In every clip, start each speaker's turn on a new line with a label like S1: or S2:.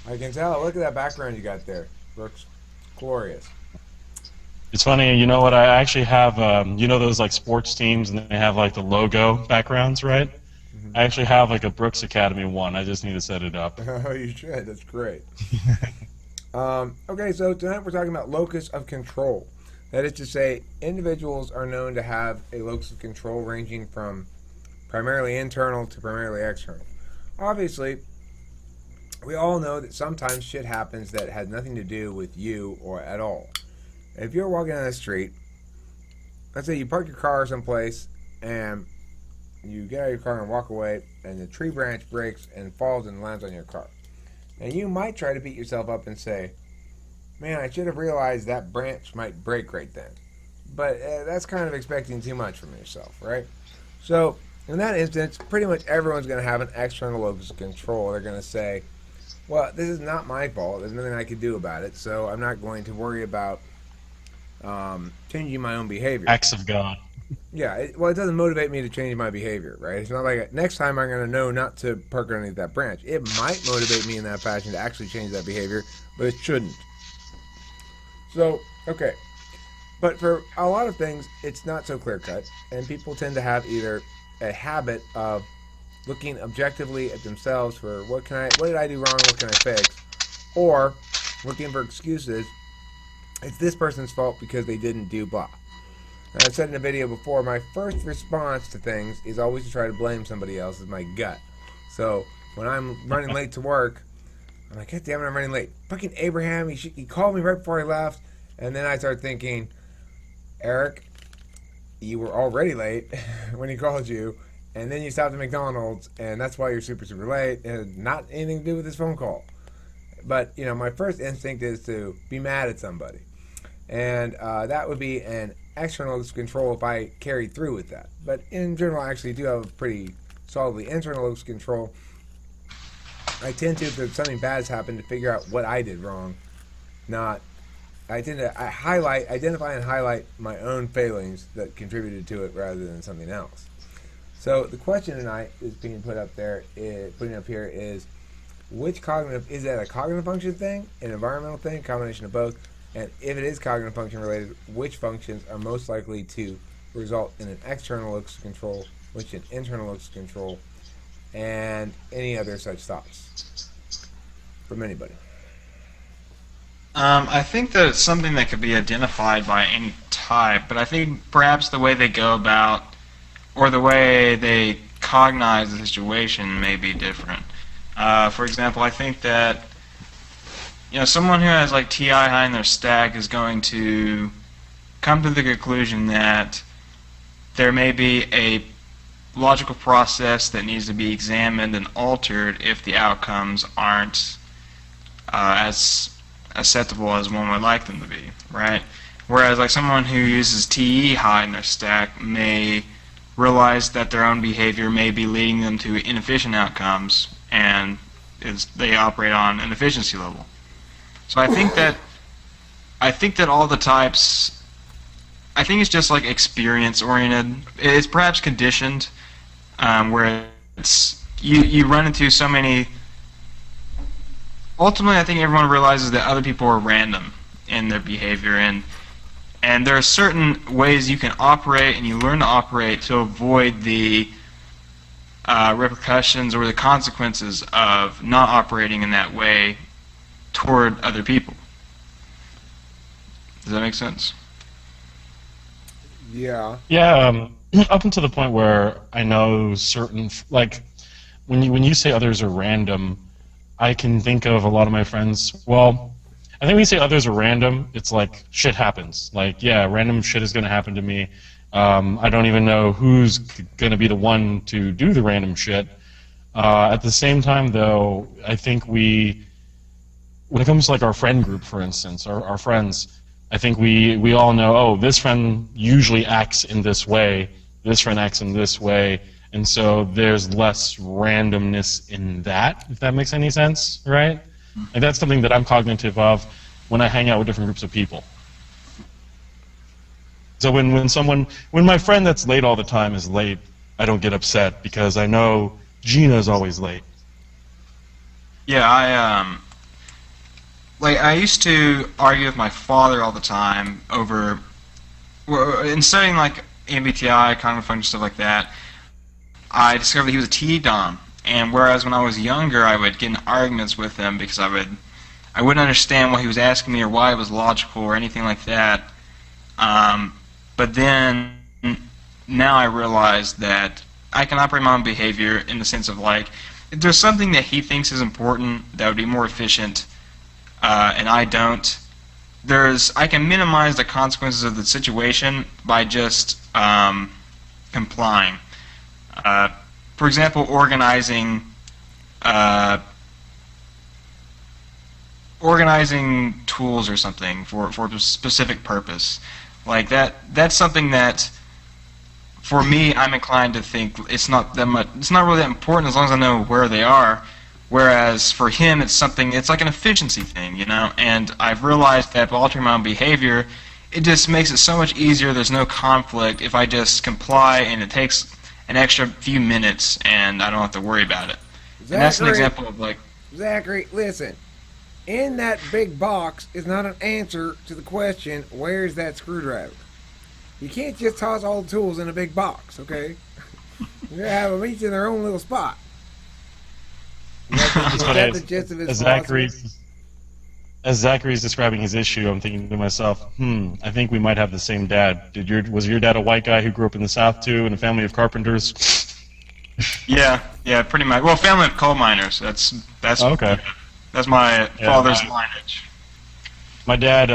S1: I can tell. Look at that background you got there, Brooks. Glorious.
S2: It's funny, you know what? I actually have, you know, those like sports teams, and they have like the logo backgrounds, right?
S1: Hmm.
S2: I actually have like a Brooks Academy one. I just need to set it up.
S1: Oh, you should. That's great. Okay, so tonight we're talking about locus of control. That is to say, individuals are known to have a locus of control ranging from primarily internal to primarily external. Obviously, we all know that sometimes shit happens that has nothing to do with you or at all. If you're walking on the street, let's say you park your car someplace and you get out of your car and walk away, and the tree branch breaks and falls and lands on your car. And you might try to beat yourself up and say, man, I should have realized that branch might break right then. But that's kind of expecting too much from yourself, right? So, in that instance, pretty much everyone's going to have an external locus of control. They're going to say, well, this is not my fault. There's nothing I can do about it, so I'm not going to worry about changing my own behavior.
S2: Acts of God.
S1: Yeah, well, it doesn't motivate me to change my behavior, right? It's not like next time I'm going to know not to park underneath that branch. It might motivate me in that fashion to actually change that behavior, but it shouldn't. So, okay. But for a lot of things, it's not so clear cut, and people tend to have either a habit of looking objectively at themselves for what did I do wrong, what can I fix, or looking for excuses. It's this person's fault because they didn't do blah. I said in a video before, my first response to things is always to try to blame somebody else as my gut. So when I'm running late to work, I'm like, God damn it, I'm running late. Fucking Abraham, he called me right before I left. And then I start thinking, Eric, you were already late when he called you. And then you stopped at McDonald's, and that's why you're super, super late. It had not anything to do with this phone call. But, my first instinct is to be mad at somebody. And that would be an external control if I carried through with that. But in general, I actually do have a pretty solidly internal control. I tend to, if there's something bad has happened, to figure out what I did wrong. Not, I tend to identify and highlight my own failings that contributed to it rather than something else. So the question tonight is being putting up here is, is that a cognitive function thing, an environmental thing, combination of both? And if it is cognitive function related, which functions are most likely to result in an external locus of control, which an internal locus of control, and any other such thoughts from anybody?
S3: I think that it's something that could be identified by any type, but I think perhaps the way they go about, or the way they cognize the situation may be different. For example, I think that someone who has like TI high in their stack is going to come to the conclusion that there may be a logical process that needs to be examined and altered if the outcomes aren't as acceptable as one would like them to be, right? Whereas like someone who uses TE high in their stack may realize that their own behavior may be leading them to inefficient outcomes, and they operate on an efficiency level. So I think that all the types, I think it's just like experience oriented. It's perhaps conditioned, where you run into so many. Ultimately, I think everyone realizes that other people are random in their behavior, and there are certain ways you can operate, and you learn to operate to avoid the repercussions or the consequences of not operating in that way toward other people. Does that make sense?
S1: Yeah.
S2: Yeah, up until the point where I know certain, like, when you say others are random, I can think of a lot of my friends. Well, I think when you say others are random, it's like shit happens. Like, yeah, random shit is going to happen to me. I don't even know who's going to be the one to do the random shit. At the same time, though, I think when it comes to like our friend group, for instance, our friends, I think we all know, oh, this friend usually acts in this way, this friend acts in this way, and so there's less randomness in that, if that makes any sense, right? And that's something that I'm cognitive of when I hang out with different groups of people. So when my friend that's late all the time is late, I don't get upset because I know Gina's always late.
S3: Yeah, I used to argue with my father all the time over, well, in studying like MBTI, cognitive function, stuff like that. I discovered that he was a T-Dom, and whereas when I was younger, I would get in arguments with him because I wouldn't understand what he was asking me or why it was logical or anything like that. But then now I realize that I can operate my own behavior in the sense of like, if there's something that he thinks is important that would be more efficient, and I don't, I can minimize the consequences of the situation by just complying. Uh, for example, uh, organizing tools or something for a specific purpose. Like that's something that for me I'm inclined to think it's not that much, it's not really that important as long as I know where they are. Whereas for him it's like an efficiency thing, you know? And I've realized that by altering my own behavior, it just makes it so much easier, there's no conflict if I just comply and it takes an extra few minutes and I don't have to worry about it. And that's an
S1: Zachary,
S3: example of like,
S1: Zachary, listen. In that big box is not an answer to the question, where's that screwdriver? You can't just toss all the tools in a big box, okay? You gotta have them each in their own little spot.
S2: It's
S1: Is
S2: funny,
S1: that the gist of his
S2: as
S1: philosophy?
S2: Zachary's describing his issue, I'm thinking to myself, I think we might have the same dad. Was your dad a white guy who grew up in the South too, in a family of carpenters?
S3: yeah, pretty much. Well, family of coal miners. That's
S2: Oh, okay.
S3: that's my
S2: Yeah,
S3: father's lineage.
S2: my dad,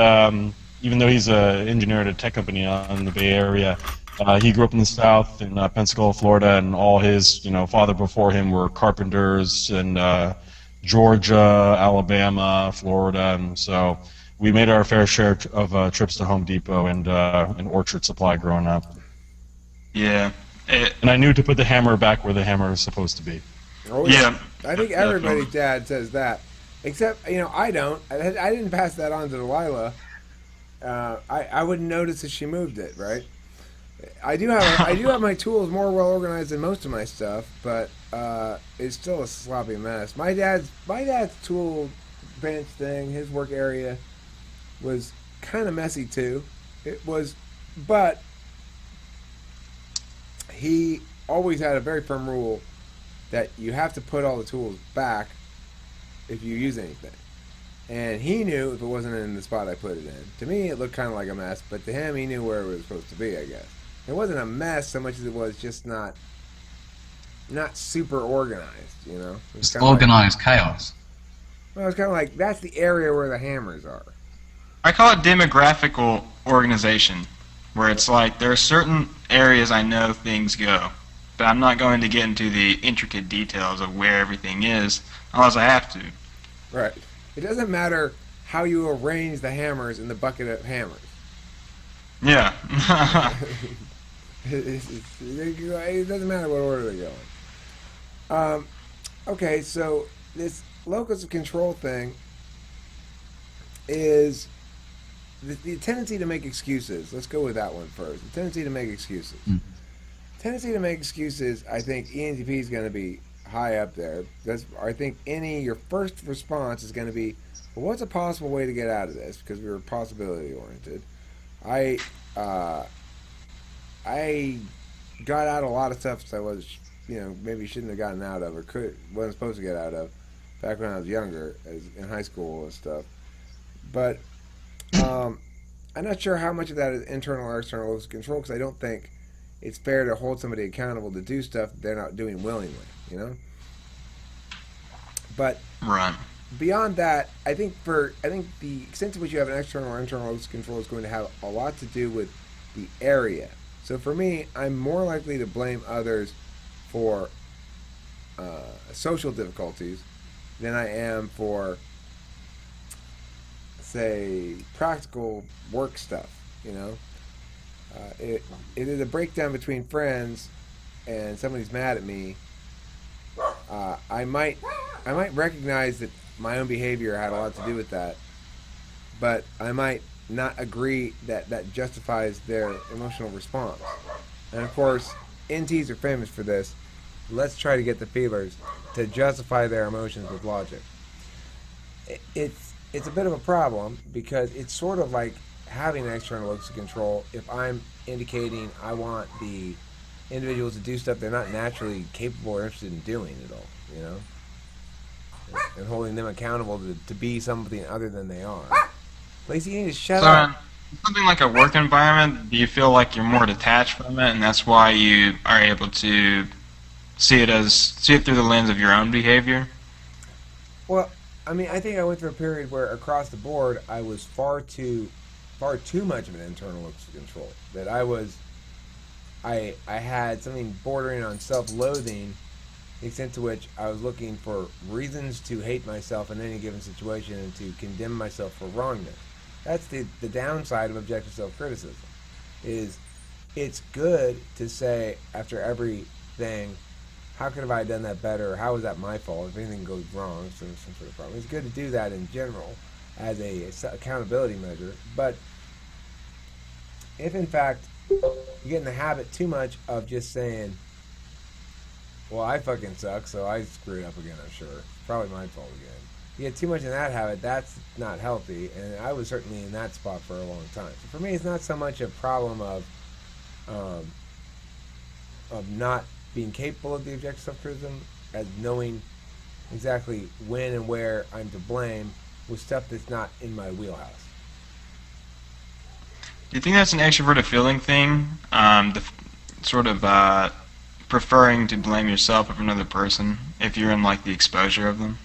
S2: even though he's an engineer at a tech company in the Bay Area, he grew up in the South in Pensacola, Florida, and all his, father before him were carpenters in Georgia, Alabama, Florida, and so we made our fair share of trips to Home Depot and Orchard Supply growing up.
S3: Yeah,
S2: And I knew to put the hammer back where the hammer is supposed to be.
S1: Oh,
S3: yeah.
S1: I think everybody's dad says that. Except, I don't. I didn't pass that on to Delilah. I wouldn't notice if she moved it, right? I do have my tools more well organized than most of my stuff, but it's still a sloppy mess. My dad's tool bench thing, his work area, was kind of messy too. It was, but he always had a very firm rule that you have to put all the tools back if you use anything. And he knew if it wasn't in the spot I put it in. To me, it looked kind of like a mess, but to him, he knew where it was supposed to be, I guess. It wasn't a mess so much as it was just not super organized, you know? It was
S4: It's
S1: kinda like,
S4: organized chaos.
S1: well, it's kind of like, that's the area where the hammers are.
S3: I call it demographical organization, where it's like there are certain areas I know things go, but I'm not going to get into the intricate details of where everything is unless I have to.
S1: Right. It doesn't matter how you arrange the hammers in the bucket of hammers.
S3: Yeah.
S1: It doesn't matter what order they go in. Okay, so this locus of control thing is the tendency to make excuses. Let's go with that one first. The tendency to make excuses. Tendency to make excuses, I think ENTP is going to be high up there. I think your first response is going to be, well, what's a possible way to get out of this? Because we were possibility oriented. I got out a lot of stuff that I was, maybe shouldn't have gotten out of or wasn't supposed to get out of back when I was younger, in high school and stuff. But I'm not sure how much of that is internal or external locus of control, because I don't think it's fair to hold somebody accountable to do stuff they're not doing willingly, But
S3: Right.
S1: beyond that, I think the extent to which you have an external or internal locus of control is going to have a lot to do with the area. So for me, I'm more likely to blame others for social difficulties than I am for, say, practical work stuff. It is a breakdown between friends, and somebody's mad at me. I might recognize that my own behavior had a lot to do with that, but I might not agree that justifies their emotional response. And of course, NTs are famous for this. Let's try to get the feelers to justify their emotions with logic. it's a bit of a problem because it's sort of like having an external locus of control. If I'm indicating I want the individuals to do stuff they're not naturally capable or interested in doing at all, you know, and holding them accountable to be something other than they are. Lacey, you need to shut
S3: So
S1: up.
S3: in something like a work environment, do you feel like you're more detached from it, and that's why you are able to see it through the lens of your own behavior?
S1: Well, I mean, I think I went through a period where across the board I was far too much of an internal locus of control. That I had something bordering on self-loathing, the extent to which I was looking for reasons to hate myself in any given situation and to condemn myself for wrongness. That's the downside of objective self-criticism. Is it's good to say after everything, how could have I done that better? Or how was that my fault? If anything goes wrong, so some sort of problem. It's good to do that in general as a accountability measure. But if in fact you get in the habit too much of just saying, well, I fucking suck, so I screwed up again, I'm sure. It's probably my fault again. You get too much in that habit, that's not healthy, and I was certainly in that spot for a long time. So for me, it's not so much a problem um, of not being capable of the objective self-criticism as knowing exactly when and where I'm to blame with stuff that's not in my wheelhouse.
S3: Do you think that's an extroverted feeling thing? Sort of preferring to blame yourself over another person if you're in like the exposure of them.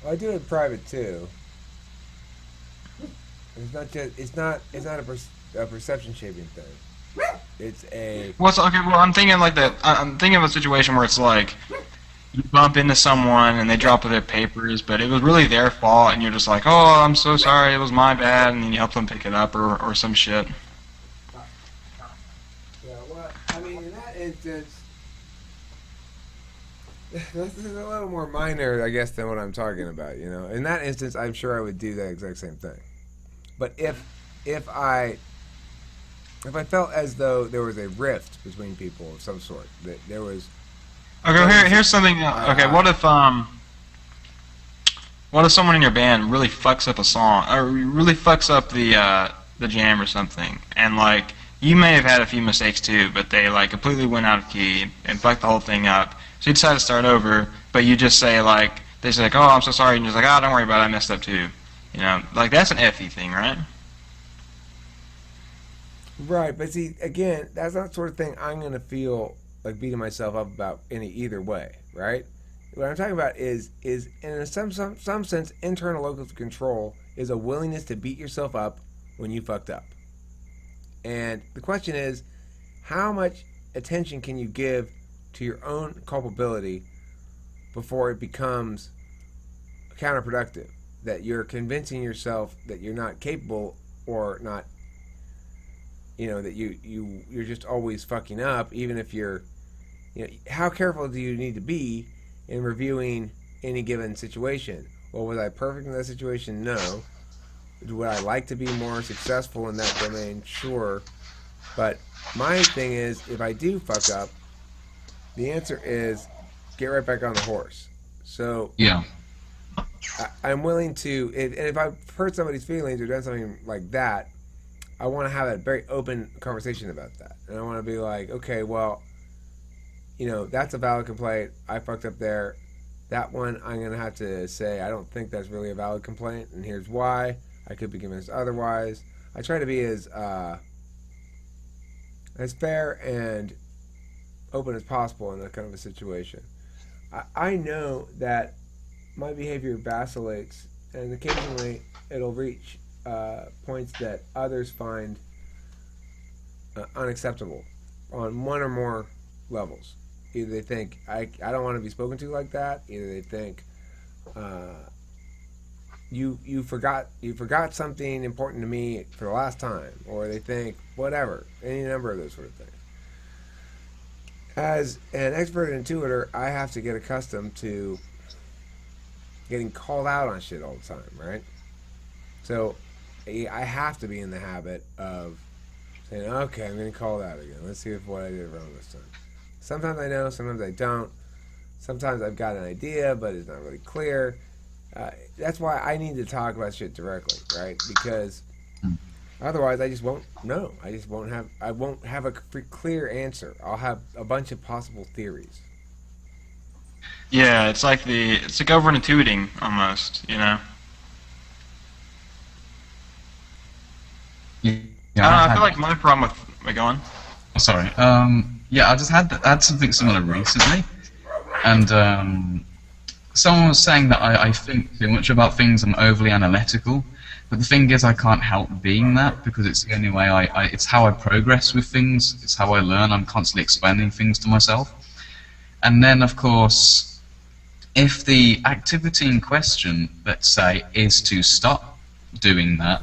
S1: Well, I do it in private too. It's not a perception shaping thing. It's a
S3: Well, okay. Well, I'm thinking like that. I'm thinking of a situation where it's like you bump into someone and they drop their papers, but it was really their fault, and you're just like, "Oh, I'm so sorry, it was my bad," and then you help them pick it up or some shit.
S1: yeah. Well, I mean, in that instance, this is a little more minor, I guess, than what I'm talking about. You know, in that instance, I'm sure I would do that exact same thing. But if I if I felt as though there was a rift between people of some sort, that there was
S3: Okay, here's something. Okay, what if someone in your band really fucks up a song, or really fucks up the jam or something, and like you may have had a few mistakes too, but they like completely went out of key and fucked the whole thing up. So you decide to start over, but you just say like they say like, "Oh, I'm so sorry," and you're just like, "Oh, don't worry about it, I messed up too." You know, like that's an FE thing, right?
S1: right. But see, again, that's not the sort of thing I'm gonna feel like beating myself up about any either way, right? What I'm talking about is in some sense, internal locus of control is a willingness to beat yourself up when you fucked up. And the question is, how much attention can you give to your own culpability before it becomes counterproductive? That you're convincing yourself that you're not capable or not, that you're just always fucking up, even if you're, how careful do you need to be in reviewing any given situation? Well, was I perfect in that situation? No. Would I like to be more successful in that domain? Sure. But my thing is, if I do fuck up, the answer is get right back on the horse. So
S2: Yeah.
S1: I'm willing to, and if I've hurt somebody's feelings or done something like that, I want to have a very open conversation about that. And I want to be like, okay, well, that's a valid complaint. I fucked up there. That one, I'm going to have to say, I don't think that's really a valid complaint, and here's why. I could be convinced otherwise. I try to be as fair and open as possible in that kind of a situation. I know that my behavior vacillates, and occasionally it'll reach points that others find unacceptable on one or more levels. Either they think I don't want to be spoken to like that. Either they think you forgot something important to me for the last time, or they think whatever, any number of those sort of things. As an expert intuitor, I have to get accustomed to getting called out on shit all the time, right? So I have to be in the habit of saying, okay, I'm getting called out again. Let's see if what I did wrong this time. Sometimes I know, sometimes I don't. Sometimes I've got an idea, but it's not really clear. That's why I need to talk about shit directly, right? Because
S4: Mm.
S1: otherwise, I just won't know. I just won't have. I won't have a clear answer. I'll have a bunch of possible theories.
S3: Yeah, it's like over intuiting almost, you know.
S4: Yeah,
S3: I don't
S4: I
S3: know. I feel
S4: had.
S3: like my problem with go on.
S4: Oh, sorry. Yeah, I just had something similar recently, and someone was saying that I think too much about things. I'm overly analytical, but the thing is, I can't help being that because it's the only way it's how I progress with things. It's how I learn. I'm constantly explaining things to myself, and then of course, if the activity in question, let's say, is to stop doing that,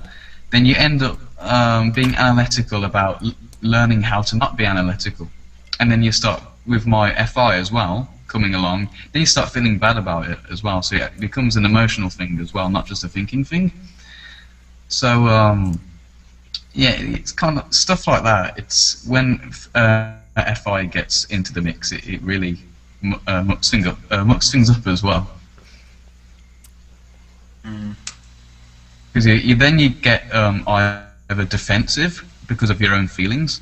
S4: then you end up being analytical about learning how to not be analytical. And then you start, with my FI as well, coming along, then you start feeling bad about it as well. So it becomes an emotional thing as well, not just a thinking thing. So, yeah, it's kind of stuff like that. It's when FI gets into the mix, it really mucks things up as well.
S3: Mm.
S4: Because then you get either defensive because of your own feelings,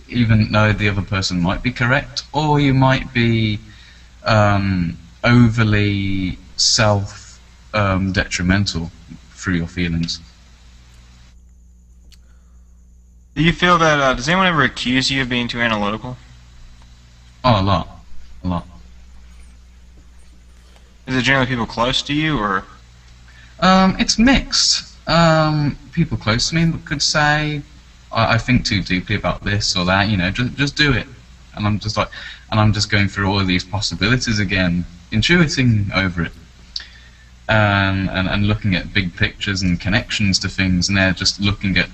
S4: even though the other person might be correct, or you might be overly self-detrimental through your feelings.
S3: Do you feel that? Does anyone ever accuse you of being too analytical?
S4: Oh, a lot.
S3: Is it generally people close to you, or?
S4: It's mixed. People close to me could say, I think too deeply about this or that, just do it. And I'm just like, and I'm just going through all of these possibilities again, intuiting over it. And looking at big pictures and connections to things, and they're just looking at,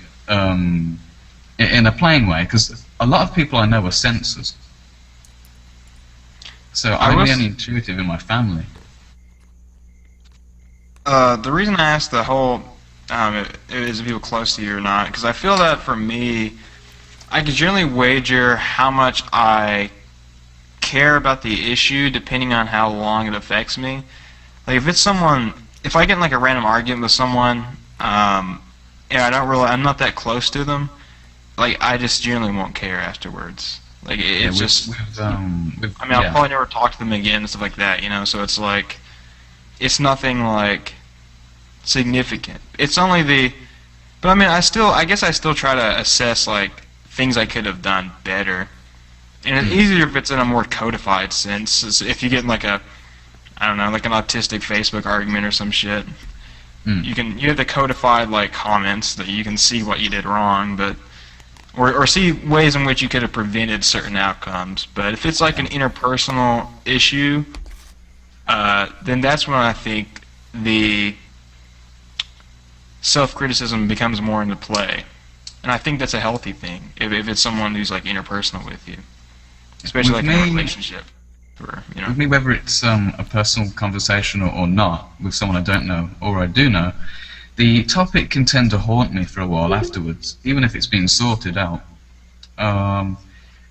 S4: in a plain way, because a lot of people I know are sensors. So I'm the only intuitive in my family.
S3: The reason I asked the whole is people close to you or not, because I feel that for me, I could generally wager how much I care about the issue depending on how long it affects me. Like if I get in like a random argument with someone, and I'm not that close to them, like I just generally won't care afterwards. Like it's I'll probably never talk to them again and stuff like that, So it's like, it's nothing like significant. It's only but I mean, I guess I still try to assess like things I could have done better. And it's easier if it's in a more codified sense. If you get in like I don't know, like an autistic Facebook argument or some shit, you have the codified like comments that you can see what you did wrong, but or see ways in which you could have prevented certain outcomes. But if it's like an interpersonal issue, then that's when I think the self-criticism becomes more into play. And I think that's a healthy thing if it's someone who's like interpersonal with you, especially like in a relationship.
S4: With me, whether it's a personal conversation or not, with someone I don't know or I do know, the topic can tend to haunt me for a while afterwards, even if it's been sorted out.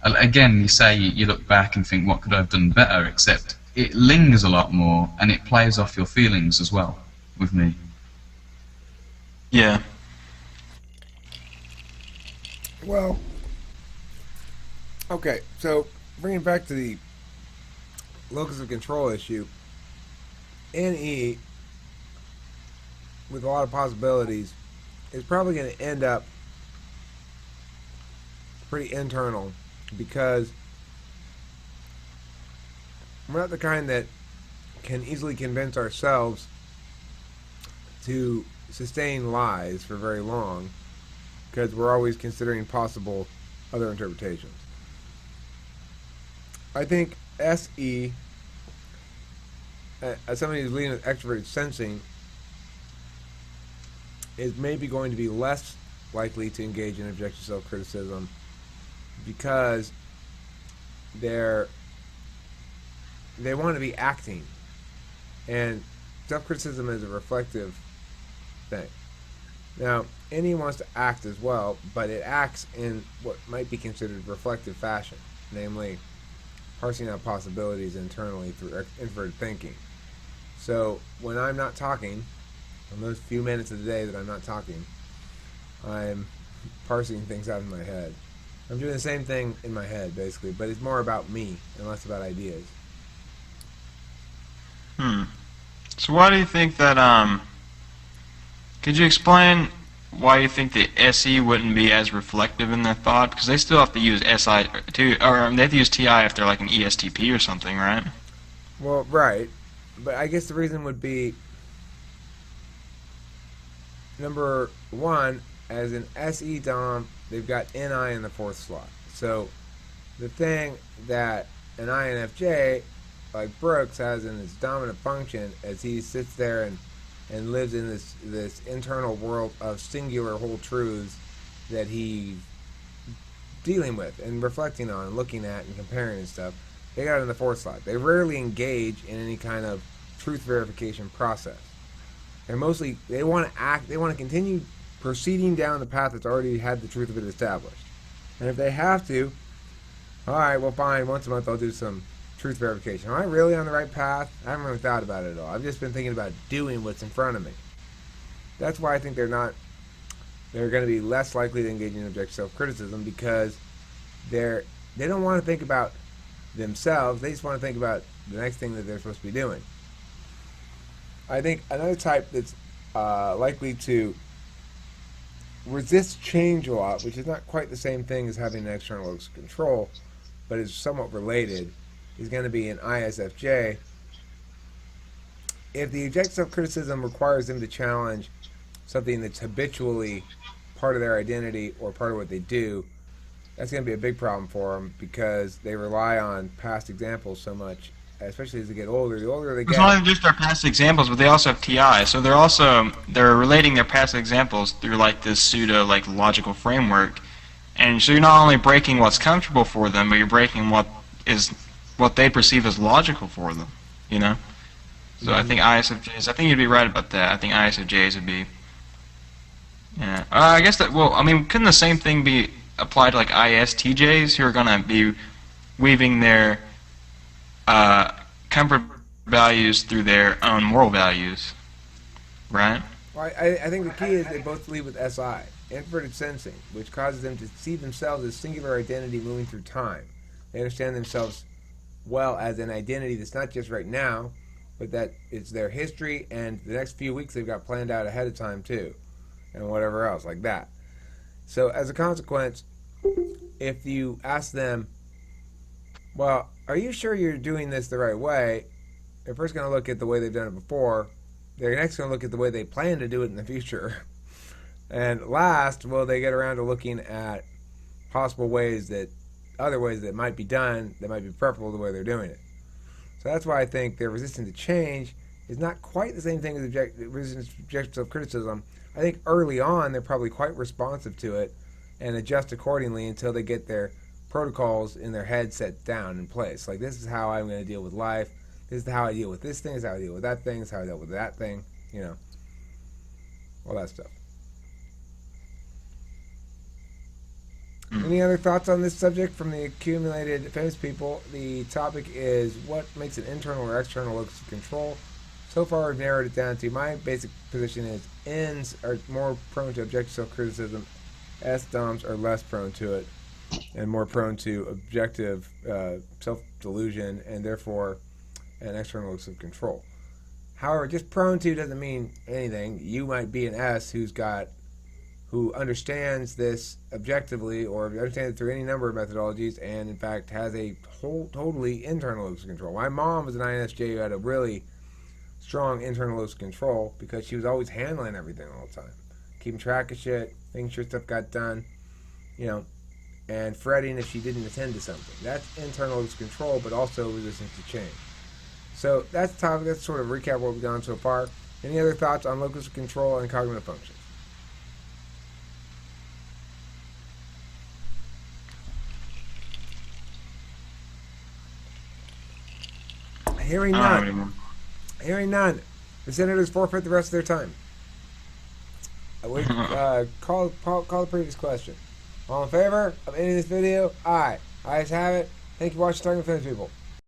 S4: Again, you say you look back and think, what could I have done better, except it lingers a lot more and it plays off your feelings as well, with me.
S3: Yeah.
S1: Well, okay, so bringing it back to the locus of control issue, NE, with a lot of possibilities, is probably going to end up pretty internal, because we're not the kind that can easily convince ourselves to sustain lies for very long, because we're always considering possible other interpretations. I think SE, as somebody who's leading with extroverted sensing, is maybe going to be less likely to engage in objection self-criticism, because they want to be acting, and self-criticism is a reflective thing. Now, NE wants to act as well, but it acts in what might be considered reflective fashion, namely parsing out possibilities internally through introverted thinking. So when I'm not talking, on those few minutes of the day that I'm not talking, I'm parsing things out in my head. I'm doing the same thing in my head, basically, but it's more about me and less about ideas.
S3: So why do you think that, could you explain why you think the SE wouldn't be as reflective in their thought? Because they still have to use SI, or they have to use TI if they're like an ESTP or something, right?
S1: Well, right. But I guess the reason would be, number one, as an SE DOM, they've got NI in the fourth slot. So the thing that an INFJ, like Brooks, has in his dominant function as he sits there and lives in this internal world of singular whole truths that he's dealing with and reflecting on and looking at and comparing and stuff, they got it in the fourth slot. They rarely engage in any kind of truth verification process. They're mostly, they want to continue proceeding down the path that's already had the truth of it established. And if they have to, all right, well, fine, once a month I'll do some truth verification. Am I really on the right path? I haven't really thought about it at all. I've just been thinking about doing what's in front of me. That's why I think they're going to be less likely to engage in objective self-criticism, because they don't want to think about themselves. They just want to think about the next thing that they're supposed to be doing. I think another type that's likely to resist change a lot, which is not quite the same thing as having an external locus of control, but is somewhat related, is going to be an ISFJ. If the objective self-criticism requires them to challenge something that's habitually part of their identity or part of what they do, that's going to be a big problem for them, because they rely on past examples so much, especially as they get older. The older they get...
S3: It's not even just their past examples, but they also have TI, so they're relating their past examples through like this pseudo like logical framework, and so you're not only breaking what's comfortable for them, but you're breaking what they perceive as logical for them, you know? So I think ISFJs, I think you'd be right about that. I think ISFJs would be, yeah. I guess that, well, I mean, couldn't the same thing be applied to like ISTJs, who are going to be weaving their comfort values through their own moral values, right?
S1: Well, I think the key is they both lead with SI, inverted sensing, which causes them to see themselves as singular identity moving through time. They understand themselves well as an identity that's not just right now, but that it's their history and the next few weeks they've got planned out ahead of time too, and whatever else like that. So as a consequence, if you ask them, well, are you sure you're doing this the right way? They're first going to look at the way they've done it before. They're next going to look at the way they plan to do it in the future. And last, will they get around to looking at possible ways that, other ways that might be done, that might be preferable to the way they're doing it. So that's why I think their resistance to change is not quite the same thing as resistance to objective self-criticism. I think early on they're probably quite responsive to it and adjust accordingly until they get their protocols in their head set down in place. Like, this is how I'm going to deal with life. This is how I deal with this thing. This is how I deal with that thing. This is how I deal with that thing. You know, all that stuff. Any other thoughts on this subject from the accumulated famous people? The topic is what makes an internal or external locus of control. So far, we've narrowed it down to, my basic position is N's are more prone to objective self-criticism. S-DOMs are less prone to it and more prone to objective self-delusion and therefore an external locus of control. However, just prone to doesn't mean anything. You might be an S who understands this objectively or understands it through any number of methodologies and in fact has a totally internal locus of control. My mom was an INFJ who had a really strong internal locus of control because she was always handling everything all the time, keeping track of shit, making sure stuff got done, you know, and fretting if she didn't attend to something. That's internal locus of control, but also resistance to change. So that's the topic. That's sort of a recap of what we've done so far. Any other thoughts on locus of control and cognitive functions? Hearing none. Hearing none. The senators forfeit the rest of their time. Call the previous question. All in favor of ending this video? Aye. Ayes have it. Thank you for watching Talking to Famous People.